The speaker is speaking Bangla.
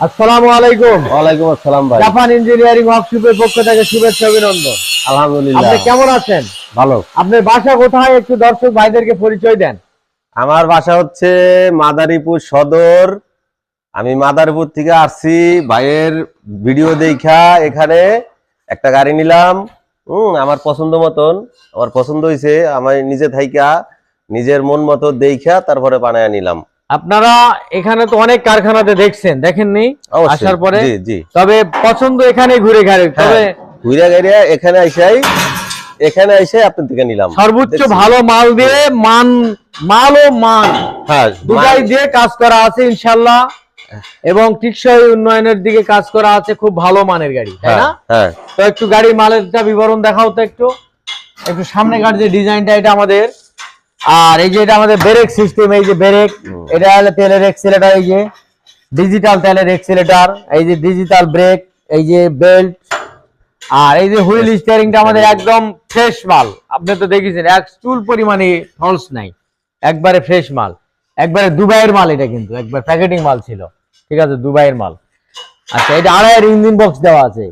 আসসালামু আলাইকুম। ওয়ালাইকুম আসসালাম ভাই। জাপান ইঞ্জিনিয়ারিং ওয়ার্কশপের পক্ষ থেকে শুভেচ্ছা অভিনন্দন। আলহামদুলিল্লাহ। আপনি কেমন আছেন? ভালো। আপনার বাসা কোথায় একটু দর্শক ভাইদেরকে পরিচয় দেন। আমার বাসা হচ্ছে মাদারীপুর সদর। আমি মাদারীপুর থেকে আসছি, ভাইয়ের ভিডিও দেখা এখানে একটা গাড়ি নিলাম। আমার পছন্দ মতন, আমার পছন্দ হয়েছে, আমার নিজে থাইকা নিজের মন মতো দেখা তারপরে বানায় নিলাম। আপনারা এখানে তো অনেক কারখানাতে দেখছেন, দেখেননি আসার পরে? জি জি। তবে পছন্দ এখানে ঘুরে ঘুরে, তবে ঘুরে ঘুরে এখানে এসে আপনার থেকে নিলাম। সর্বোচ্চ ভালো মাল দিয়ে মাল ও মান দুটাই দিয়ে কাজ করা আছে ইনশাআল্লাহ, এবং টেকসই উন্নয়নের দিকে কাজ করা আছে। খুব ভালো মানের গাড়ি, তাই না? হ্যাঁ। তো একটু গাড়ির মালেরটা বিবরণ দেখাও তো একটু। সামনে গাড়ি যে ডিজাইনটা, এটা আমাদের, আর এই যে এটা আমাদের ব্রেক সিস্টেম, এই যে ব্রেক, এটা হলো তেলের এক্সিলারেটর, এই যে ডিজিটাল তেলের এক্সিলারেটর, এই যে ডিজিটাল ব্রেক, এই যে বেল্ট, আর এই যে হুইল স্টিয়ারিংটা আমাদের একদম ফ্রেশ মাল। আপনি তো দেখেছেন এক চুল পরিমাণে ফলস নাই, একবারে ফ্রেশ মাল, একবারে দুবাইয়ের মাল। এটা কিন্তু একবার প্যাকেটিং মাল ছিল, ঠিক আছে, দুবাইয়ের মাল। আচ্ছা, এটা 2.5 ইঞ্জিন বক্স দেওয়া আছে,